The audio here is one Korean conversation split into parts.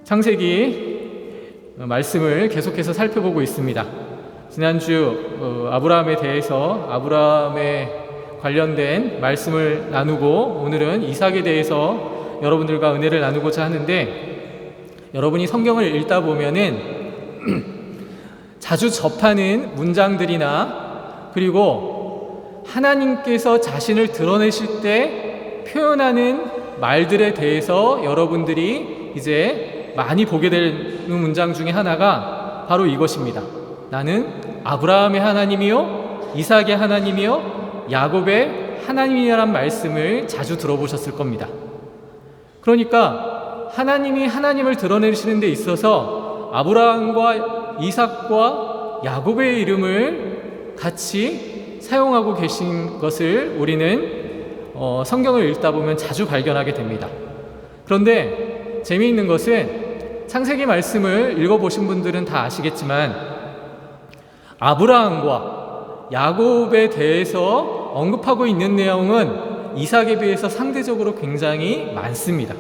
창세기 말씀을 계속해서 살펴보고 있습니다. 지난주 아브라함에 대해서 아브라함에 관련된 말씀을 나누고 오늘은 이삭에 대해서 여러분들과 은혜를 나누고자 하는데, 여러분이 성경을 읽다 보면은 자주 접하는 문장들이나 그리고 하나님께서 자신을 드러내실 때 표현하는 말들에 대해서 여러분들이 이제 많이 보게 되는 문장 중에 하나가 바로 이것입니다. 나는 아브라함의 하나님이요 이삭의 하나님이요 야곱의 하나님이라는 말씀을 자주 들어보셨을 겁니다. 그러니까 하나님이 하나님을 드러내시는 데 있어서 아브라함과 이삭과 야곱의 이름을 같이 사용하고 계신 것을 우리는 성경을 읽다 보면 자주 발견하게 됩니다. 그런데 재미있는 것은 창세기 말씀을 읽어보신 분들은 다 아시겠지만 아브라함과 야곱에 대해서 언급하고 있는 내용은 이삭에 비해서 상대적으로 굉장히 많습니다.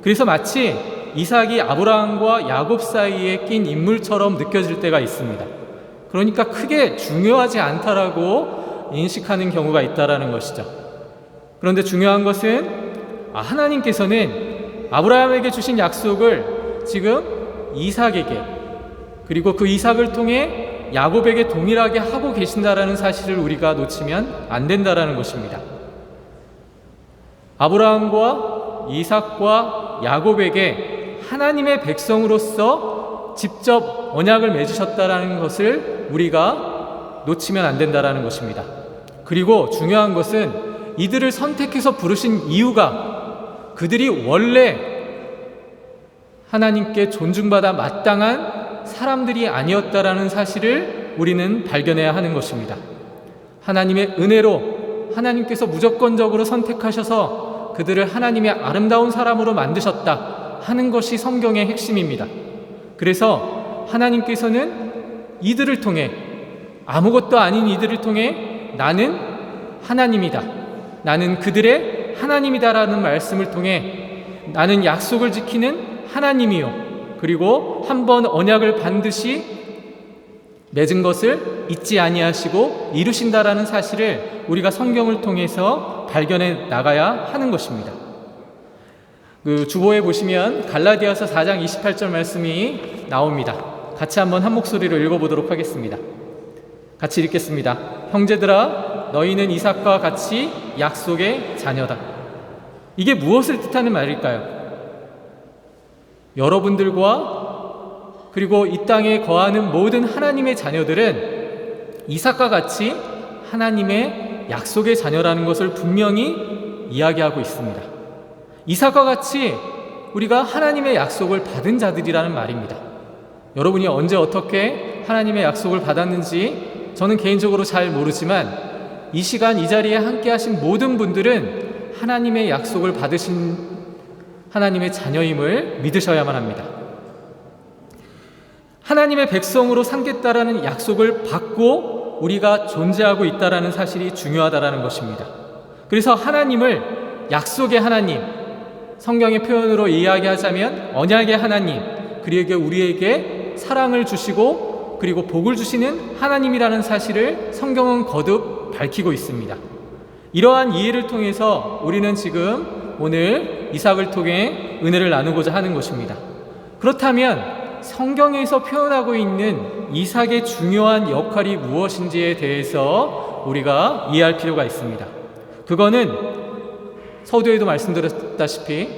그래서 마치 이삭이 아브라함과 야곱 사이에 낀 인물처럼 느껴질 때가 있습니다. 그러니까 크게 중요하지 않다라고 인식하는 경우가 있다라는 것이죠. 그런데 중요한 것은 하나님께서는 아브라함에게 주신 약속을 지금 이삭에게, 그리고 그 이삭을 통해 야곱에게 동일하게 하고 계신다라는 사실을 우리가 놓치면 안 된다라는 것입니다. 아브라함과 이삭과 야곱에게 하나님의 백성으로서 직접 언약을 맺으셨다라는 것을 우리가 놓치면 안 된다라는 것입니다. 그리고 중요한 것은 이들을 선택해서 부르신 이유가 그들이 원래 하나님께 존중받아 마땅한 사람들이 아니었다라는 사실을 우리는 발견해야 하는 것입니다. 하나님의 은혜로 하나님께서 무조건적으로 선택하셔서 그들을 하나님의 아름다운 사람으로 만드셨다 하는 것이 성경의 핵심입니다. 그래서 하나님께서는 이들을 통해, 아무것도 아닌 이들을 통해 나는 하나님이다, 나는 그들의 하나님이다라는 말씀을 통해 나는 약속을 지키는 하나님이요, 그리고 한번 언약을 반드시 맺은 것을 잊지 아니하시고 이루신다라는 사실을 우리가 성경을 통해서 발견해 나가야 하는 것입니다. 주보에 보시면 갈라디아서 4장 28절 말씀이 나옵니다. 같이 한번 한 목소리로 읽어보도록 하겠습니다. 같이 읽겠습니다. 형제들아, 너희는 이삭과 같이 약속의 자녀다. 이게 무엇을 뜻하는 말일까요? 여러분들과 그리고 이 땅에 거하는 모든 하나님의 자녀들은 이삭과 같이 하나님의 약속의 자녀라는 것을 분명히 이야기하고 있습니다. 이삭과 같이 우리가 하나님의 약속을 받은 자들이라는 말입니다. 여러분이 언제 어떻게 하나님의 약속을 받았는지 저는 개인적으로 잘 모르지만 이 시간 이 자리에 함께 하신 모든 분들은 하나님의 약속을 받으신 하나님의 자녀임을 믿으셔야만 합니다. 하나님의 백성으로 삼겠다라는 약속을 받고 우리가 존재하고 있다라는 사실이 중요하다라는 것입니다. 그래서 하나님을 약속의 하나님, 성경의 표현으로 이야기하자면 언약의 하나님, 그리고 우리에게 사랑을 주시고 그리고 복을 주시는 하나님이라는 사실을 성경은 거듭 밝히고 있습니다. 이러한 이해를 통해서 우리는 지금 오늘 이삭을 통해 은혜를 나누고자 하는 것입니다. 그렇다면 성경에서 표현하고 있는 이삭의 중요한 역할이 무엇인지에 대해서 우리가 이해할 필요가 있습니다. 그거는 서두에도 말씀드렸다시피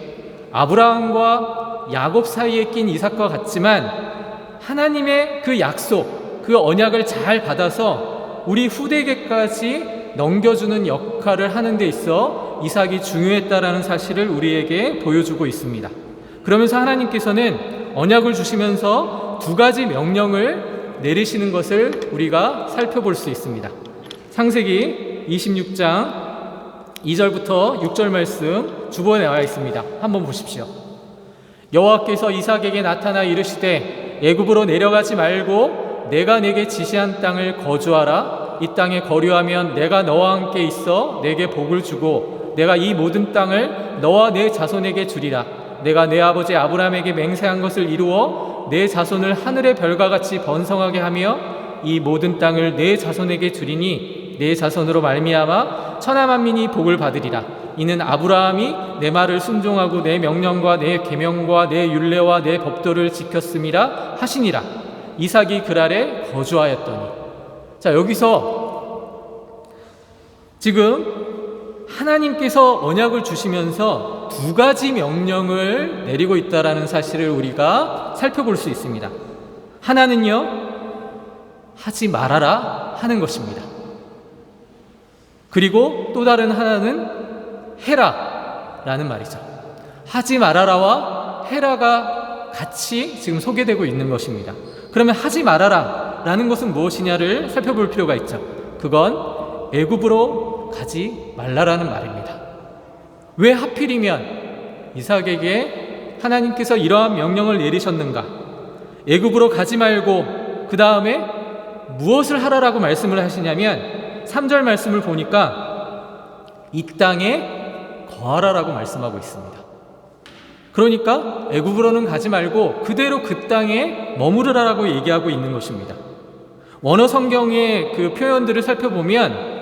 아브라함과 야곱 사이에 낀 이삭과 같지만 하나님의 그 약속, 그 언약을 잘 받아서 우리 후대에게까지 넘겨주는 역할을 하는 데 있어 이삭이 중요했다라는 사실을 우리에게 보여주고 있습니다. 그러면서 하나님께서는 언약을 주시면서 두 가지 명령을 내리시는 것을 우리가 살펴볼 수 있습니다. 창세기 26장 2절부터 6절 말씀 주보에 나와 있습니다. 한번 보십시오. 여호와께서 이삭에게 나타나 이르시되 애굽으로 내려가지 말고 내가 내게 지시한 땅을 거주하라. 이 땅에 거류하면 내가 너와 함께 있어 내게 복을 주고 내가 이 모든 땅을 너와 내 자손에게 주리라. 내가 내 아버지 아브라함에게 맹세한 것을 이루어 내 자손을 하늘의 별과 같이 번성하게 하며 이 모든 땅을 내 자손에게 주리니 내 자손으로 말미암아 천하 만민이 복을 받으리라. 이는 아브라함이 내 말을 순종하고 내 명령과 내 계명과 내 율례와 내 법도를 지켰음이라 하시니라. 이삭이 그랄에 거주하였더니. 자, 여기서 지금 하나님께서 언약을 주시면서 두 가지 명령을 내리고 있다는 사실을 우리가 살펴볼 수 있습니다. 하나는요, 하지 말아라 하는 것입니다. 그리고 또 다른 하나는 해라 라는 말이죠. 하지 말아라와 해라가 같이 지금 소개되고 있는 것입니다. 그러면 하지 말아라 라는 것은 무엇이냐를 살펴볼 필요가 있죠. 그건 애굽으로 가지 말라라는 말입니다. 왜 하필이면 이삭에게 하나님께서 이러한 명령을 내리셨는가? 애굽으로 가지 말고 그 다음에 무엇을 하라라고 말씀을 하시냐면 3절 말씀을 보니까 이 땅에 거하라라고 말씀하고 있습니다. 그러니까 애굽으로는 가지 말고 그대로 그 땅에 머무르라라고 얘기하고 있는 것입니다. 원어 성경의 그 표현들을 살펴보면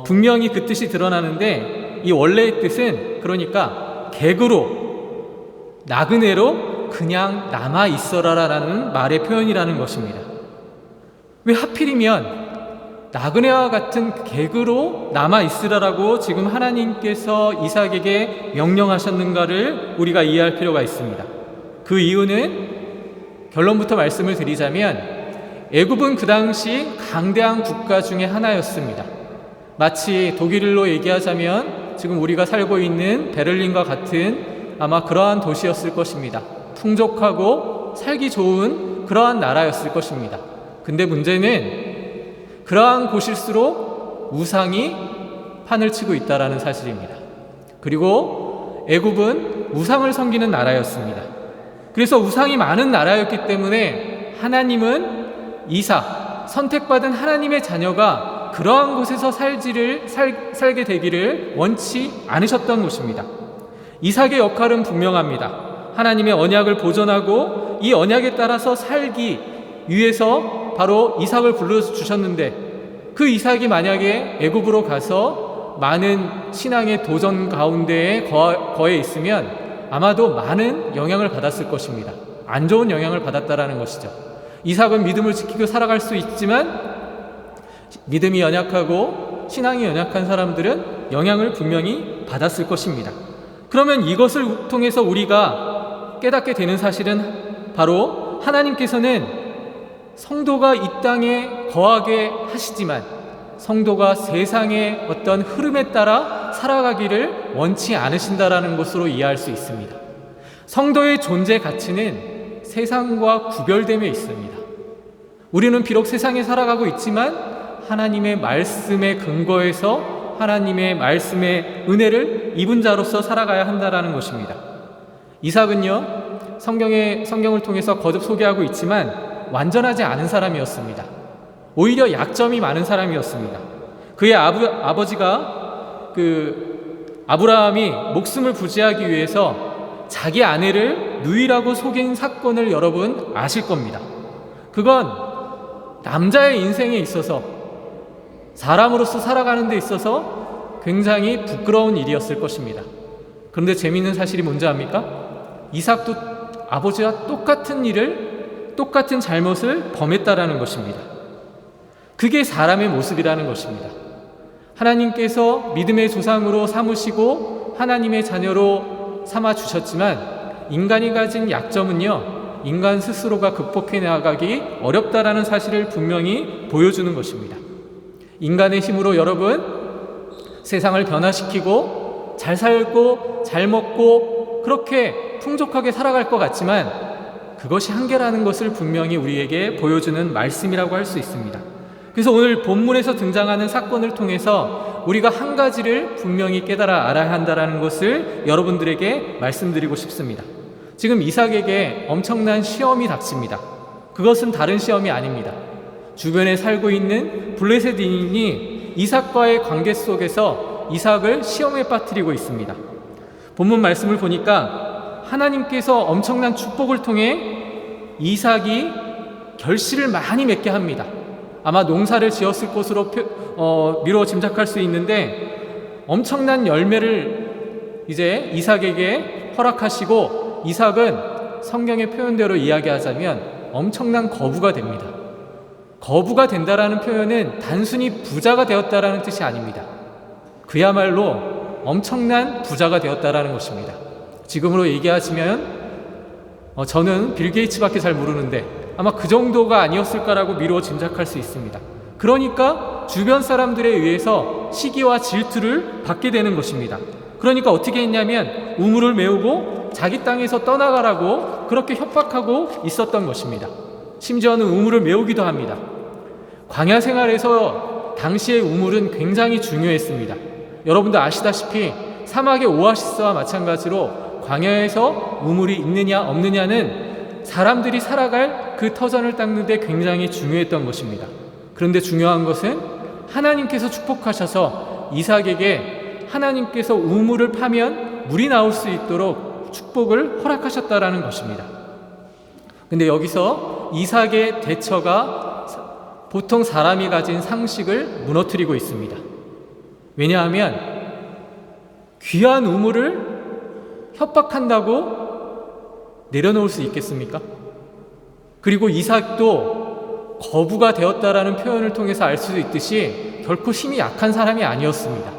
분명히 그 뜻이 드러나는데 이 원래의 뜻은 그러니까 객으로 나그네로 그냥 남아 있어라라는 말의 표현이라는 것입니다. 왜 하필이면 나그네와 같은 객으로 남아 있으라라고 지금 하나님께서 이삭에게 명령하셨는가를 우리가 이해할 필요가 있습니다. 그 이유는 결론부터 말씀을 드리자면 애굽은 그 당시 강대한 국가 중에 하나였습니다. 마치 독일로 얘기하자면 지금 우리가 살고 있는 베를린과 같은 아마 그러한 도시였을 것입니다. 풍족하고 살기 좋은 그러한 나라였을 것입니다. 근데 문제는 그러한 곳일수록 우상이 판을 치고 있다는 사실입니다. 그리고 애굽은 우상을 섬기는 나라였습니다. 그래서 우상이 많은 나라였기 때문에 하나님은 이삭, 선택받은 하나님의 자녀가 그러한 곳에서 살게 되기를 원치 않으셨던 것입니다. 이삭의 역할은 분명합니다. 하나님의 언약을 보존하고 이 언약에 따라서 살기 위해서 바로 이삭을 불러주셨는데 그 이삭이 만약에 애굽으로 가서 많은 신앙의 도전 가운데에 거해 있으면 아마도 많은 영향을 받았을 것입니다. 안 좋은 영향을 받았다라는 것이죠. 이삭은 믿음을 지키고 살아갈 수 있지만 믿음이 연약하고 신앙이 연약한 사람들은 영향을 분명히 받았을 것입니다. 그러면 이것을 통해서 우리가 깨닫게 되는 사실은 바로 하나님께서는 성도가 이 땅에 거하게 하시지만 성도가 세상의 어떤 흐름에 따라 살아가기를 원치 않으신다라는 것으로 이해할 수 있습니다. 성도의 존재 가치는 세상과 구별됨에 있습니다. 우리는 비록 세상에 살아가고 있지만 하나님의 말씀에 근거해서 하나님의 말씀의 은혜를 입은 자로서 살아가야 한다라는 것입니다. 이삭은요, 성경을 통해서 거듭 소개하고 있지만 완전하지 않은 사람이었습니다. 오히려 약점이 많은 사람이었습니다. 그의 아버지가 아브라함이 목숨을 부지하기 위해서 자기 아내를 누이라고 속인 사건을 여러분 아실 겁니다. 그건 남자의 인생에 있어서 사람으로서 살아가는 데 있어서 굉장히 부끄러운 일이었을 것입니다. 그런데 재미있는 사실이 뭔지 압니까? 이삭도 아버지와 똑같은 잘못을 범했다라는 것입니다. 그게 사람의 모습이라는 것입니다. 하나님께서 믿음의 조상으로 삼으시고 하나님의 자녀로 삼아 주셨지만 인간이 가진 약점은요, 인간 스스로가 극복해 나가기 어렵다라는 사실을 분명히 보여주는 것입니다. 인간의 힘으로 여러분 세상을 변화시키고 잘 살고 잘 먹고 그렇게 풍족하게 살아갈 것 같지만 그것이 한계라는 것을 분명히 우리에게 보여주는 말씀이라고 할 수 있습니다. 그래서 오늘 본문에서 등장하는 사건을 통해서 우리가 한 가지를 분명히 깨달아 알아야 한다는 것을 여러분들에게 말씀드리고 싶습니다. 지금 이삭에게 엄청난 시험이 닥칩니다. 그것은 다른 시험이 아닙니다. 주변에 살고 있는 블레셋인이 이삭과의 관계 속에서 이삭을 시험에 빠뜨리고 있습니다. 본문 말씀을 보니까 하나님께서 엄청난 축복을 통해 이삭이 결실을 많이 맺게 합니다. 아마 농사를 지었을 것으로 미루어 짐작할 수 있는데 엄청난 열매를 이제 이삭에게 허락하시고 이삭은 성경의 표현대로 이야기하자면 엄청난 거부가 됩니다. 거부가 된다라는 표현은 단순히 부자가 되었다라는 뜻이 아닙니다. 그야말로 엄청난 부자가 되었다라는 것입니다. 지금으로 얘기하시면 저는 빌 게이츠밖에 잘 모르는데 아마 그 정도가 아니었을까라고 미루어 짐작할 수 있습니다. 그러니까 주변 사람들에 의해서 시기와 질투를 받게 되는 것입니다. 그러니까 어떻게 했냐면 우물을 메우고 자기 땅에서 떠나가라고 그렇게 협박하고 있었던 것입니다. 심지어는 우물을 메우기도 합니다. 광야 생활에서 당시의 우물은 굉장히 중요했습니다. 여러분도 아시다시피 사막의 오아시스와 마찬가지로 광야에서 우물이 있느냐 없느냐는 사람들이 살아갈 그 터전을 닦는 데 굉장히 중요했던 것입니다. 그런데 중요한 것은 하나님께서 축복하셔서 이삭에게 하나님께서 우물을 파면 물이 나올 수 있도록 축복을 허락하셨다라는 것입니다. 근데 여기서 이삭의 대처가 보통 사람이 가진 상식을 무너뜨리고 있습니다. 왜냐하면 귀한 우물을 협박한다고 내려놓을 수 있겠습니까? 그리고 이삭도 거부가 되었다라는 표현을 통해서 알 수 있듯이 결코 힘이 약한 사람이 아니었습니다.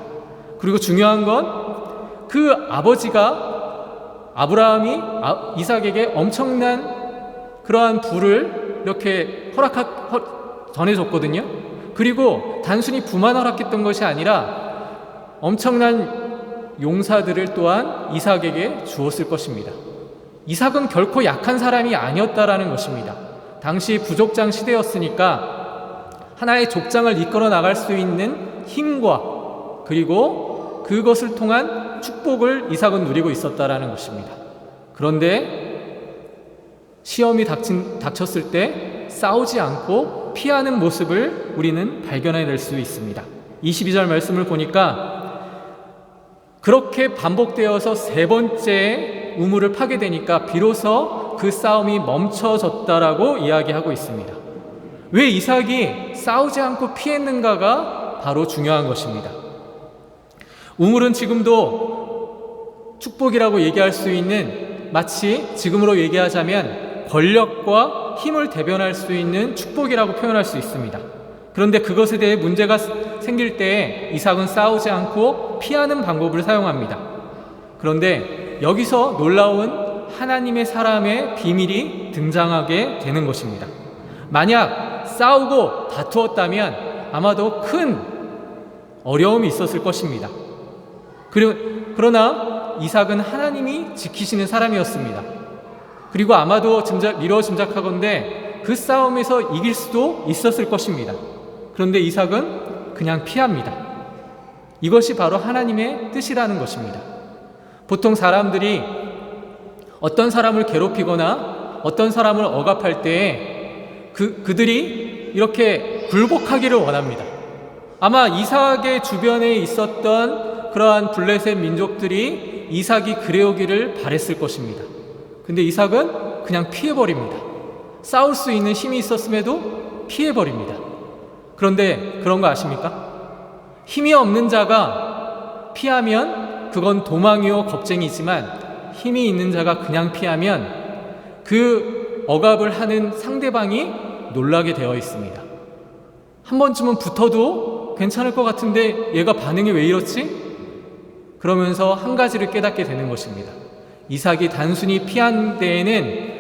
그리고 중요한 건 그 아버지가 아브라함이 이삭에게 엄청난 그러한 부를 이렇게 전해줬거든요. 그리고 단순히 부만 허락했던 것이 아니라 엄청난 용사들을 또한 이삭에게 주었을 것입니다. 이삭은 결코 약한 사람이 아니었다라는 것입니다. 당시 부족장 시대였으니까 하나의 족장을 이끌어 나갈 수 있는 힘과 그리고 그것을 통한 축복을 이삭은 누리고 있었다라는 것입니다. 그런데 시험이 닥쳤을 때 싸우지 않고 피하는 모습을 우리는 발견해낼 수 있습니다. 22절 말씀을 보니까 그렇게 반복되어서 세 번째 우물을 파게 되니까 비로소 그 싸움이 멈춰졌다라고 이야기하고 있습니다. 왜 이삭이 싸우지 않고 피했는가가 바로 중요한 것입니다. 우물은 지금도 축복이라고 얘기할 수 있는 마치 지금으로 얘기하자면 권력과 힘을 대변할 수 있는 축복이라고 표현할 수 있습니다. 그런데 그것에 대해 문제가 생길 때 이삭은 싸우지 않고 피하는 방법을 사용합니다. 그런데 여기서 놀라운 하나님의 사람의 비밀이 등장하게 되는 것입니다. 만약 싸우고 다투었다면 아마도 큰 어려움이 있었을 것입니다. 그러나 이삭은 하나님이 지키시는 사람이었습니다. 그리고 아마도 미뤄 짐작하건대 그 싸움에서 이길 수도 있었을 것입니다. 그런데 이삭은 그냥 피합니다. 이것이 바로 하나님의 뜻이라는 것입니다. 보통 사람들이 어떤 사람을 괴롭히거나 어떤 사람을 억압할 때에 그들이 이렇게 굴복하기를 원합니다. 아마 이삭의 주변에 있었던 그러한 블레셋 민족들이 이삭이 그래오기를 바랬을 것입니다. 근데 이삭은 그냥 피해버립니다. 싸울 수 있는 힘이 있었음에도 피해버립니다. 그런데 그런 거 아십니까? 힘이 없는 자가 피하면 그건 도망이요 겁쟁이지만 힘이 있는 자가 그냥 피하면 그 억압을 하는 상대방이 놀라게 되어 있습니다. 한 번쯤은 붙어도 괜찮을 것 같은데 얘가 반응이 왜 이렇지? 그러면서 한 가지를 깨닫게 되는 것입니다. 이삭이 단순히 피한 데에는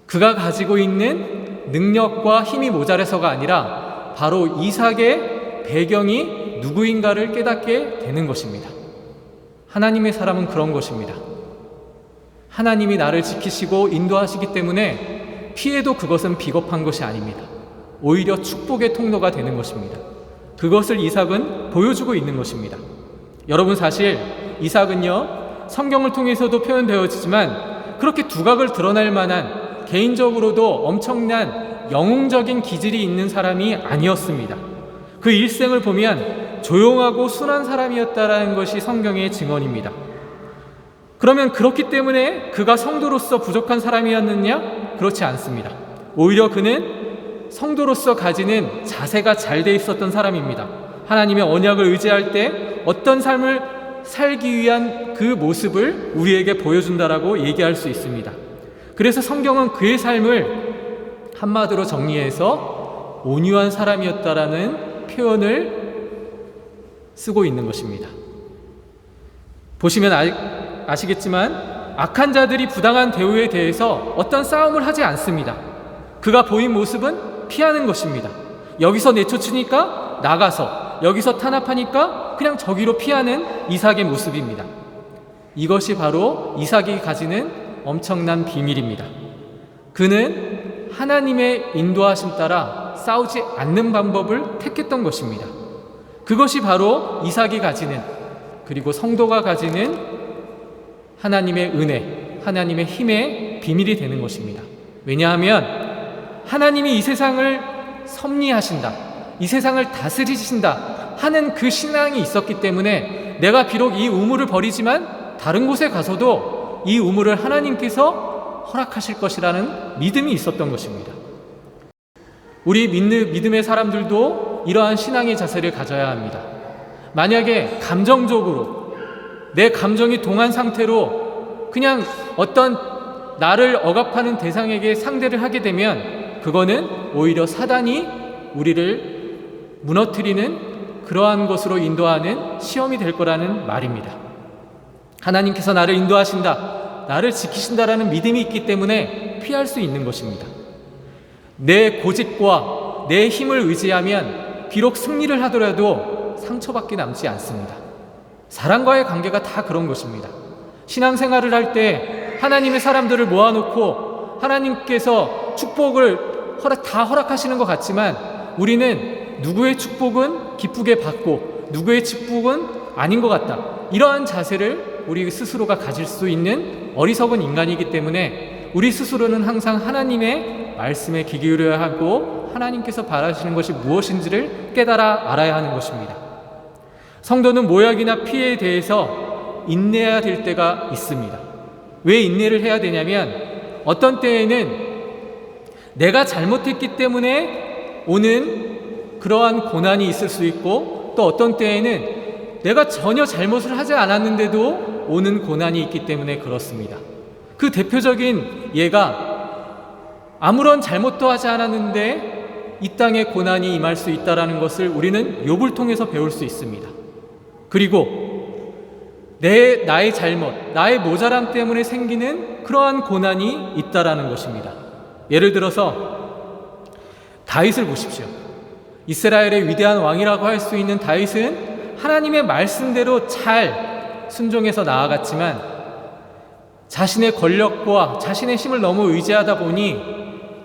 그가 가지고 있는 능력과 힘이 모자라서가 아니라 바로 이삭의 배경이 누구인가를 깨닫게 되는 것입니다. 하나님의 사람은 그런 것입니다. 하나님이 나를 지키시고 인도하시기 때문에 피해도 그것은 비겁한 것이 아닙니다. 오히려 축복의 통로가 되는 것입니다. 그것을 이삭은 보여주고 있는 것입니다. 여러분, 사실 이삭은요, 성경을 통해서도 표현되어지지만 그렇게 두각을 드러낼 만한, 개인적으로도 엄청난 영웅적인 기질이 있는 사람이 아니었습니다. 그 일생을 보면 조용하고 순한 사람이었다라는 것이 성경의 증언입니다. 그러면 그렇기 때문에 그가 성도로서 부족한 사람이었느냐? 그렇지 않습니다. 오히려 그는 성도로서 가지는 자세가 잘 돼 있었던 사람입니다. 하나님의 언약을 의지할 때 어떤 삶을 살기 위한 그 모습을 우리에게 보여준다라고 얘기할 수 있습니다. 그래서 성경은 그의 삶을 한마디로 정리해서 온유한 사람이었다라는 표현을 쓰고 있는 것입니다. 보시면 아시겠지만 악한 자들이 부당한 대우에 대해서 어떤 싸움을 하지 않습니다. 그가 보인 모습은 피하는 것입니다. 여기서 내쫓으니까 나가서, 여기서 탄압하니까 그냥 저기로 피하는 이삭의 모습입니다. 이것이 바로 이삭이 가지는 엄청난 비밀입니다. 그는 하나님의 인도하심 따라 싸우지 않는 방법을 택했던 것입니다. 그것이 바로 이삭이 가지는, 그리고 성도가 가지는 하나님의 은혜, 하나님의 힘의 비밀이 되는 것입니다. 왜냐하면 하나님이 이 세상을 섭리하신다, 이 세상을 다스리신다 하는 그 신앙이 있었기 때문에 내가 비록 이 우물을 버리지만 다른 곳에 가서도 이 우물을 하나님께서 허락하실 것이라는 믿음이 있었던 것입니다. 우리 믿음의 사람들도 이러한 신앙의 자세를 가져야 합니다. 만약에 감정적으로 내 감정이 동한 상태로 그냥 어떤 나를 억압하는 대상에게 상대를 하게 되면 그거는 오히려 사단이 우리를 무너뜨리는 그러한 것으로 인도하는 시험이 될 거라는 말입니다. 하나님께서 나를 인도하신다, 나를 지키신다라는 믿음이 있기 때문에 피할 수 있는 것입니다. 내 고집과 내 힘을 의지하면 비록 승리를 하더라도 상처밖에 남지 않습니다. 사람과의 관계가 다 그런 것입니다. 신앙생활을 할 때 하나님의 사람들을 모아놓고 하나님께서 축복을 다 허락하시는 것 같지만 우리는 누구의 축복은 기쁘게 받고 누구의 축복은 아닌 것 같다, 이러한 자세를 우리 스스로가 가질 수 있는 어리석은 인간이기 때문에 우리 스스로는 항상 하나님의 말씀에 귀 기울여야 하고 하나님께서 바라시는 것이 무엇인지를 깨달아 알아야 하는 것입니다. 성도는 모욕이나 피해에 대해서 인내해야 될 때가 있습니다. 왜 인내를 해야 되냐면 어떤 때에는 내가 잘못했기 때문에 오는 그러한 고난이 있을 수 있고, 또 어떤 때에는 내가 전혀 잘못을 하지 않았는데도 오는 고난이 있기 때문에 그렇습니다. 그 대표적인 예가 아무런 잘못도 하지 않았는데 이 땅에 고난이 임할 수 있다는 것을 우리는 욥을 통해서 배울 수 있습니다. 그리고 나의 잘못, 나의 모자람 때문에 생기는 그러한 고난이 있다라는 것입니다. 예를 들어서 다윗을 보십시오. 이스라엘의 위대한 왕이라고 할 수 있는 다윗은 하나님의 말씀대로 잘 순종해서 나아갔지만 자신의 권력과 자신의 힘을 너무 의지하다 보니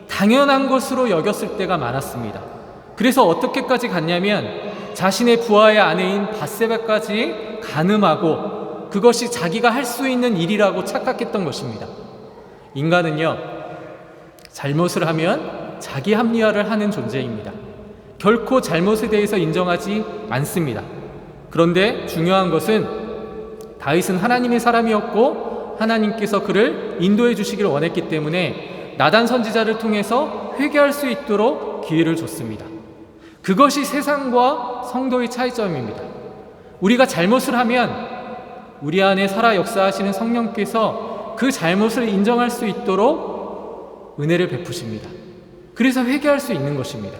당연한 것으로 여겼을 때가 많았습니다. 그래서 어떻게까지 갔냐면 자신의 부하의 아내인 밧세바까지 간음하고 그것이 자기가 할 수 있는 일이라고 착각했던 것입니다. 인간은요, 잘못을 하면 자기 합리화를 하는 존재입니다. 결코 잘못에 대해서 인정하지 않습니다. 그런데 중요한 것은 다윗은 하나님의 사람이었고 하나님께서 그를 인도해 주시기를 원했기 때문에 나단 선지자를 통해서 회개할 수 있도록 기회를 줬습니다. 그것이 세상과 성도의 차이점입니다. 우리가 잘못을 하면 우리 안에 살아 역사하시는 성령께서 그 잘못을 인정할 수 있도록 은혜를 베푸십니다. 그래서 회개할 수 있는 것입니다.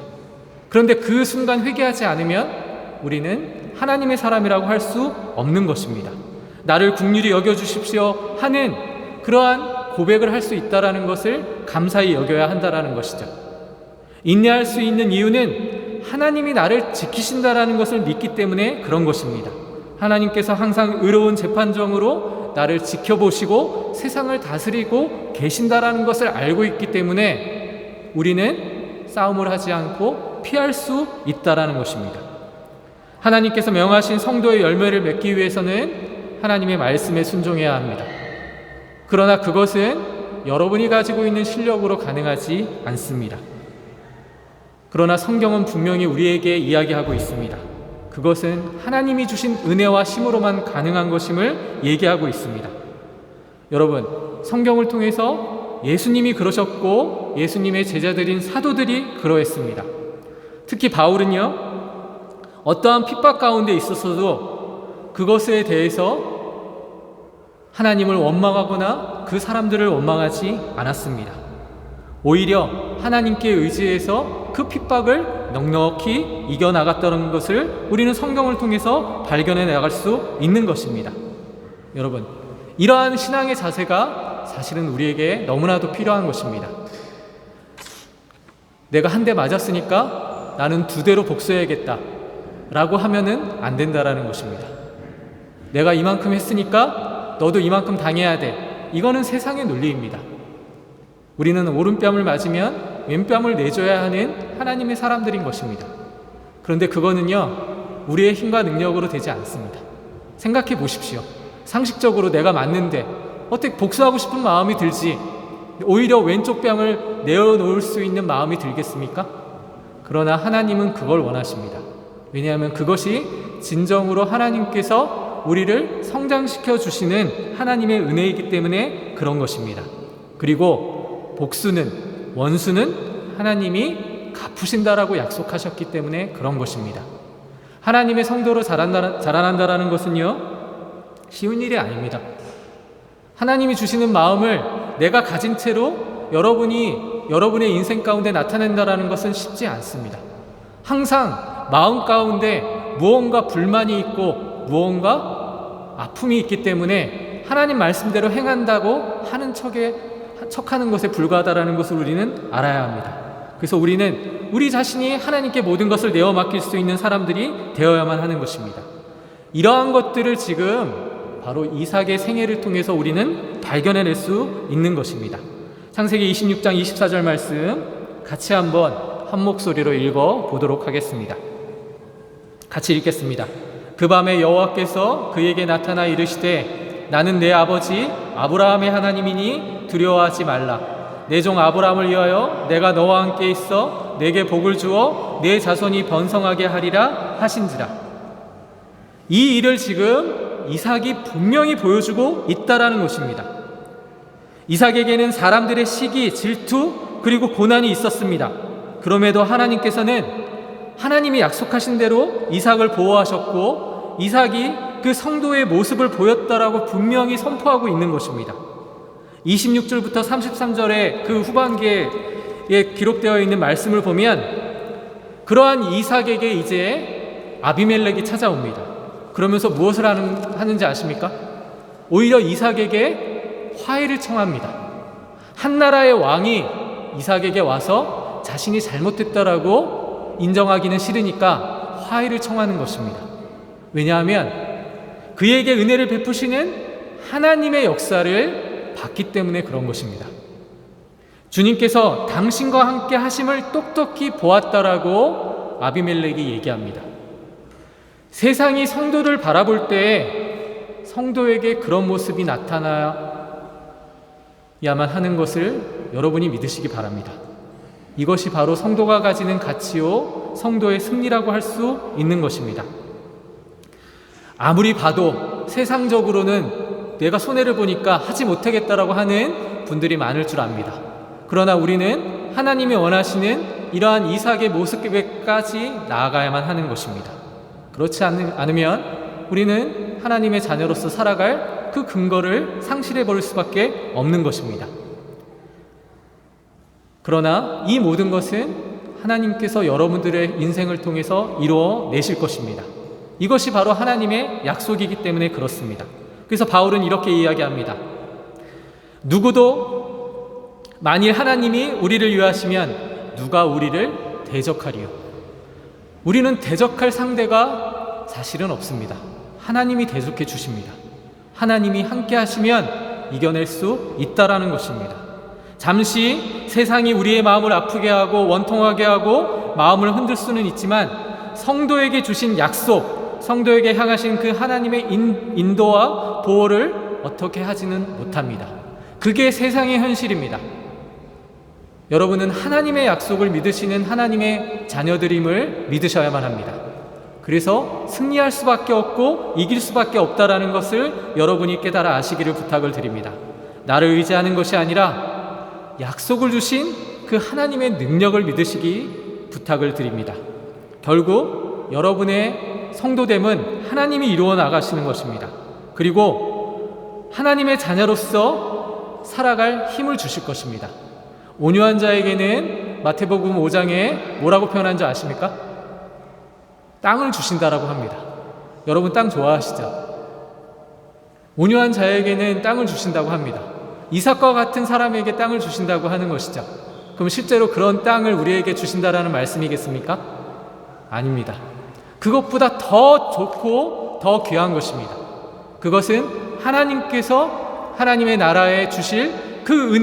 그런데 그 순간 회개하지 않으면 우리는 하나님의 사람이라고 할 수 없는 것입니다. 나를 긍휼히 여겨주십시오 하는 그러한 고백을 할 수 있다는 것을 감사히 여겨야 한다는 것이죠. 인내할 수 있는 이유는 하나님이 나를 지키신다는 것을 믿기 때문에 그런 것입니다. 하나님께서 항상 의로운 재판정으로 나를 지켜보시고 세상을 다스리고 계신다는 것을 알고 있기 때문에 우리는 싸움을 하지 않고 피할 수 있다는 것입니다. 하나님께서 명하신 성도의 열매를 맺기 위해서는 하나님의 말씀에 순종해야 합니다. 그러나 그것은 여러분이 가지고 있는 실력으로 가능하지 않습니다. 그러나 성경은 분명히 우리에게 이야기하고 있습니다. 그것은 하나님이 주신 은혜와 힘으로만 가능한 것임을 얘기하고 있습니다. 여러분, 성경을 통해서 예수님이 그러셨고 예수님의 제자들인 사도들이 그러했습니다. 특히 바울은요, 어떠한 핍박 가운데 있었어도 그것에 대해서 하나님을 원망하거나 그 사람들을 원망하지 않았습니다. 오히려 하나님께 의지해서 그 핍박을 넉넉히 이겨나갔다는 것을 우리는 성경을 통해서 발견해 나갈 수 있는 것입니다. 여러분, 이러한 신앙의 자세가 사실은 우리에게 너무나도 필요한 것입니다. 내가 한 대 맞았으니까 나는 2대로 복수해야겠다 라고 하면은 안 된다라는 것입니다. 내가 이만큼 했으니까 너도 이만큼 당해야 돼. 이거는 세상의 논리입니다. 우리는 오른뺨을 맞으면 왼뺨을 내줘야 하는 하나님의 사람들인 것입니다. 그런데 그거는요, 우리의 힘과 능력으로 되지 않습니다. 생각해 보십시오. 상식적으로 내가 맞는데 어떻게 복수하고 싶은 마음이 들지 오히려 왼쪽 뺨을 내어놓을 수 있는 마음이 들겠습니까? 그러나 하나님은 그걸 원하십니다. 왜냐하면 그것이 진정으로 하나님께서 우리를 성장시켜 주시는 하나님의 은혜이기 때문에 그런 것입니다. 그리고 복수는, 원수는 하나님이 갚으신다라고 약속하셨기 때문에 그런 것입니다. 하나님의 성도로 자라난다라는 것은요, 쉬운 일이 아닙니다. 하나님이 주시는 마음을 내가 가진 채로 여러분의 인생 가운데 나타낸다라는 것은 쉽지 않습니다. 항상 마음 가운데 무언가 불만이 있고 무언가 아픔이 있기 때문에 하나님 말씀대로 행한다고 하는 척하는 것에 불과하다라는 것을 우리는 알아야 합니다. 그래서 우리는 우리 자신이 하나님께 모든 것을 내어 맡길 수 있는 사람들이 되어야만 하는 것입니다. 이러한 것들을 지금 바로 이삭의 생애를 통해서 우리는 발견해낼 수 있는 것입니다. 창세기 26장 24절 말씀 같이 한번 한 목소리로 읽어 보도록 하겠습니다. 같이 읽겠습니다. 그 밤에 여호와께서 그에게 나타나 이르시되 나는 내 아버지 아브라함의 하나님이니 두려워하지 말라. 내 종 아브라함을 위하여 내가 너와 함께 있어 내게 복을 주어 내 자손이 번성하게 하리라 하신지라. 이 일을 지금 이삭이 분명히 보여주고 있다라는 것입니다. 이삭에게는 사람들의 시기, 질투, 그리고 고난이 있었습니다. 그럼에도 하나님께서는 하나님이 약속하신 대로 이삭을 보호하셨고 이삭이 그 성도의 모습을 보였다라고 분명히 선포하고 있는 것입니다. 26절부터 33절의 그 후반기에 기록되어 있는 말씀을 보면 그러한 이삭에게 이제 아비멜렉이 찾아옵니다. 그러면서 무엇을 하는지 아십니까? 오히려 이삭에게 화해를 청합니다. 한 나라의 왕이 이삭에게 와서 자신이 잘못했다라고 인정하기는 싫으니까 화해를 청하는 것입니다. 왜냐하면 그에게 은혜를 베푸시는 하나님의 역사를 봤기 때문에 그런 것입니다. 주님께서 당신과 함께 하심을 똑똑히 보았다라고 아비멜렉이 얘기합니다. 세상이 성도를 바라볼 때 성도에게 그런 모습이 나타나야만 하는 것을 여러분이 믿으시기 바랍니다. 이것이 바로 성도가 가지는 가치요 성도의 승리라고 할 수 있는 것입니다. 아무리 봐도 세상적으로는 내가 손해를 보니까 하지 못하겠다라고 하는 분들이 많을 줄 압니다. 그러나 우리는 하나님이 원하시는 이러한 이삭의 모습까지 나아가야만 하는 것입니다. 그렇지 않으면 우리는 하나님의 자녀로서 살아갈 그 근거를 상실해 버릴 수밖에 없는 것입니다. 그러나 이 모든 것은 하나님께서 여러분들의 인생을 통해서 이루어 내실 것입니다. 이것이 바로 하나님의 약속이기 때문에 그렇습니다. 그래서 바울은 이렇게 이야기합니다. 누구도 만일 하나님이 우리를 위하시면 누가 우리를 대적하리요? 우리는 대적할 상대가 사실은 없습니다. 하나님이 대적해 주십니다. 하나님이 함께 하시면 이겨낼 수 있다라는 것입니다. 잠시 세상이 우리의 마음을 아프게 하고 원통하게 하고 마음을 흔들 수는 있지만 성도에게 주신 약속, 성도에게 향하신 그 하나님의 인도와 보호를 어떻게 하지는 못합니다. 그게 세상의 현실입니다. 여러분은 하나님의 약속을 믿으시는 하나님의 자녀들임을 믿으셔야만 합니다. 그래서 승리할 수밖에 없고 이길 수밖에 없다라는 것을 여러분이 깨달아 아시기를 부탁을 드립니다. 나를 의지하는 것이 아니라 약속을 주신 그 하나님의 능력을 믿으시기 부탁을 드립니다. 결국 여러분의 성도됨은 하나님이 이루어 나가시는 것입니다. 그리고 하나님의 자녀로서 살아갈 힘을 주실 것입니다. 온유한 자에게는 마태복음 5장에 뭐라고 표현한 줄 아십니까? 땅을 주신다라고 합니다. 여러분 땅 좋아하시죠? 온유한 자에게는 땅을 주신다고 합니다. 이삭과 같은 사람에게 땅을 주신다고 하는 것이죠. 그럼 실제로 그런 땅을 우리에게 주신다라는 말씀이겠습니까? 아닙니다. 그것보다 더 좋고 더 귀한 것입니다. 그것은 하나님께서 하나님의 나라에 주실 그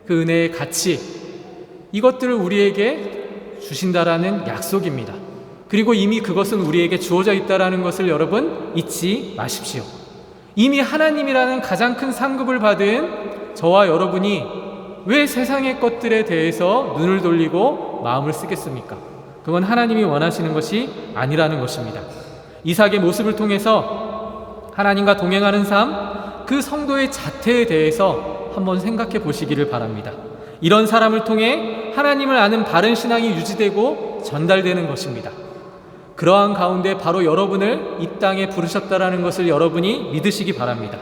은혜의 가치, 이것들을 우리에게 주신다라는 약속입니다. 그리고 이미 그것은 우리에게 주어져 있다라는 것을 여러분 잊지 마십시오. 이미 하나님이라는 가장 큰 상급을 받은 저와 여러분이 왜 세상의 것들에 대해서 눈을 돌리고 마음을 쓰겠습니까? 그건 하나님이 원하시는 것이 아니라는 것입니다. 이삭의 모습을 통해서 하나님과 동행하는 삶, 그 성도의 자태에 대해서 한번 생각해 보시기를 바랍니다. 이런 사람을 통해 하나님을 아는 바른 신앙이 유지되고 전달되는 것입니다. 그러한 가운데 바로 여러분을 이 땅에 부르셨다라는 것을 여러분이 믿으시기 바랍니다.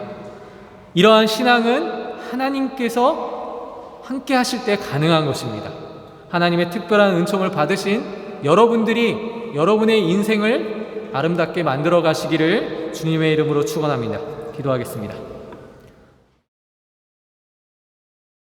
이러한 신앙은 하나님께서 함께 하실 때 가능한 것입니다. 하나님의 특별한 은총을 받으신 여러분들이 여러분의 인생을 아름답게 만들어 가시기를 주님의 이름으로 축원합니다. 기도하겠습니다.